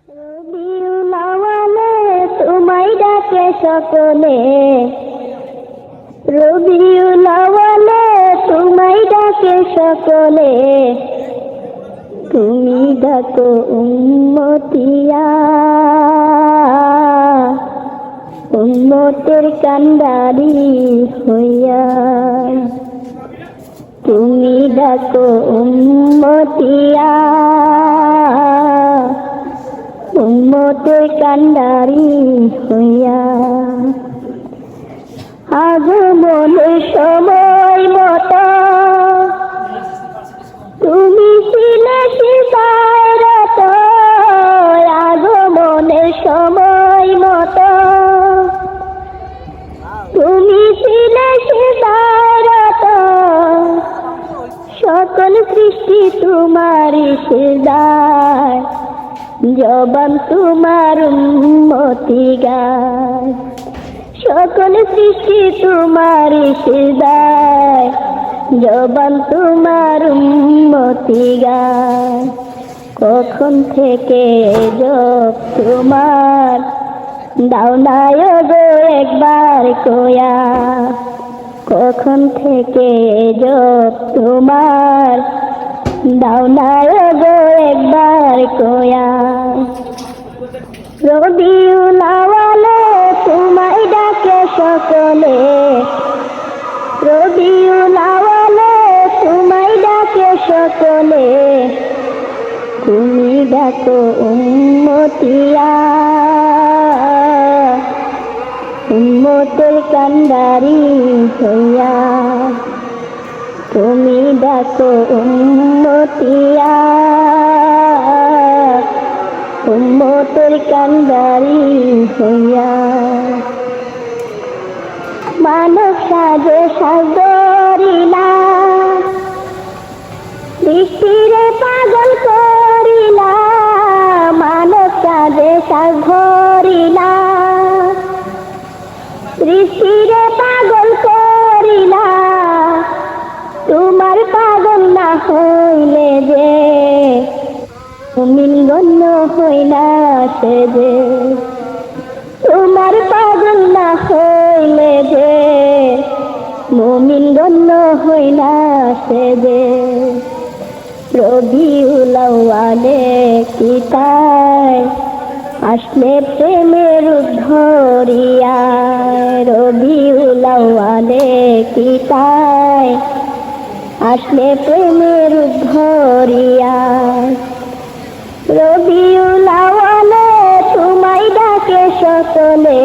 রবিউল আউয়ালে তোমায় ডাকে সকলে, রবিউল আউয়ালে তোমায় ডাকে সকলে, তুমি ডাকো উম্মতিয়া, উম্মতের কান্ডারি হইয়া। তুমি ডাকো উম্মতিয়া, উম্মতের কান্ডারি হইয়া। আগমনের সময় মতো তুমি ছিলে সিজদায় রত, আগমনের সময় মতো তুমি ছিলে সিজদায় রত, সকল সৃষ্টি তোমারই সিজদায়, জবান তোমার উম্মতি গায়। সকল সৃষ্টি তোমারই সিজদায়, জবান তোমার উম্মতি গায়। কখন থেকে জব তোমার দাও নাই গো একবার কয়া, কখন থেকে জব তোমার দাও নাই গো একবার কয়া। রবিউল আউয়ালে তোমায় ডাকে সকলে, রবিউল আউয়ালে তোমায় ডাকে সকলে, তুমি ডাকো উম্মতিয়া, উম্মতের কান্ডারি হইয়া। তুমি ডাকো উম্মতিয়া, উম্মতের কান্ডারি হইয়া। মানব সাজে সাগরিলা, বৃষ্টিরে পাগল করিলা, মানব সাজে সাগরিলা, বৃষ্টিরে পাগল করিলা। তোমার পাগল না হইলে যে মুমিন গণ্য হইলা সে যে, তোমার পাগল না হইলে যে মুমিন গণ্য হইলা সে যে। রবিউল আউয়ালে কি তাই আসলে প্রেমের ধরিয়া, রবিউল আউয়ালে কি তাই আসলে প্রেমের ধরিয়া। রবিউল আউয়ালে তোমায় ডাকে সকলে,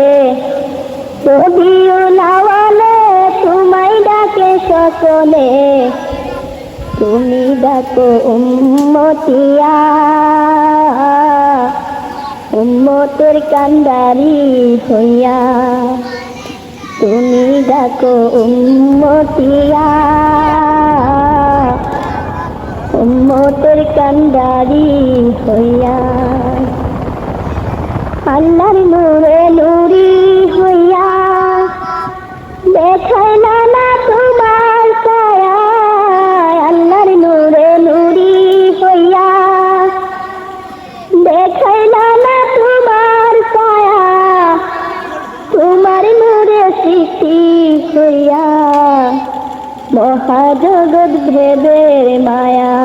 রবিউল আউয়ালে তোমায় ডাকে সকলে, তুমি ডাকো উম্মতিয়া, উম্মতের কান্ডারি হইয়া। তুমি ডাকো উম্মতিয়া, উম্মতের কান্ডারি হইয়া। আল্লাহর নূরে নূরি হইয়া দেখাইলা না তোমার ছায়া, আল্লাহর নূরে নূরি হইয়া দেখাইলা না তোমার ছায়া। তোমার নূরে সৃষ্টি হইয়া মহাজগৎ ভেদের মায়া,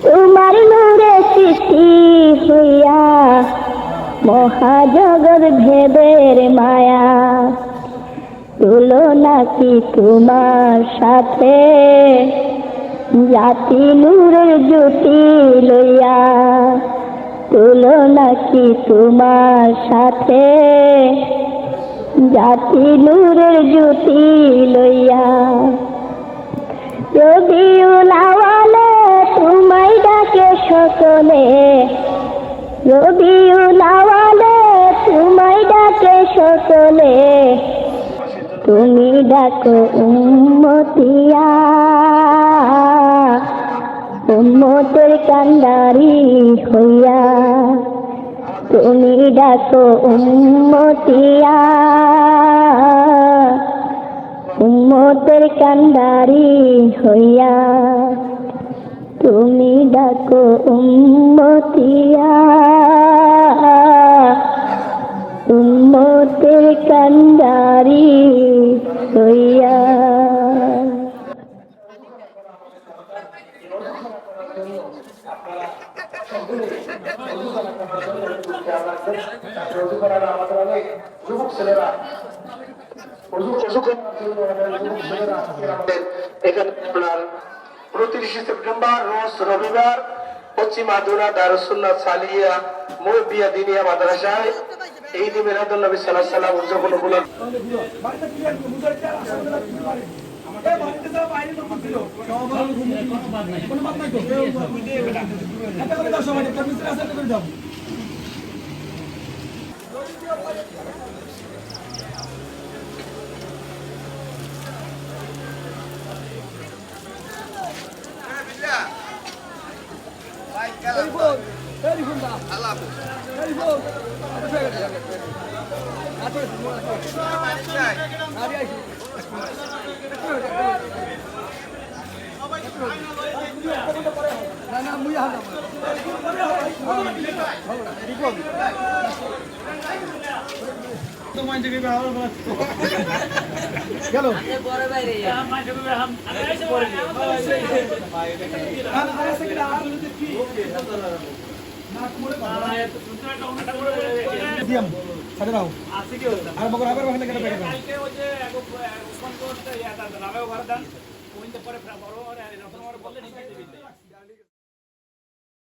তোমার নূরে সৃষ্টি হইয়া মহাজগৎ ভেদের মায়া। তুলনা কি তোমার সাথে জাতি নূরের জ্যোতি লইয়া, তুলনা কি তোমার সাথে জাতি নূরের জ্যোতি লইয়া। রবিউল আউয়ালে তোমায় ডাকে সকলে, রবিউল আউয়ালে তোমায় ডাকে সকলে, তুমি ডাকো উম্মতিয়া, উম্মতের কান্ডারি হইয়া। তুমি ডাকো উম্মতিয়া, উম্মতের কান্ডারি হইয়া। তুমি ডাকো উম্মতিয়া। উম্মতের কান্ডারি হইয়া। যুবক ছেলেরা এখানে আপনার 29 সেপ্টেম্বর রোজ রবিবার পশ্চিম আদুরা দারুসুন্নাহ সালিয়া মুরবিয়া দিনিয়া মাদ্রাসায় ঈদ মিলাদুন নবী সাল্লাল্লাহু আলাইহি ওয়াসাল্লাম উদযাপন উপলক্ষে আর মগর আবার ওখানে কেটে পেটে কালকে ওই যে ওসমান কোর্ট ইয়া তার নামেও ঘর দেন ওইতে পরে বড় আর রতন বললে নিতে দিবি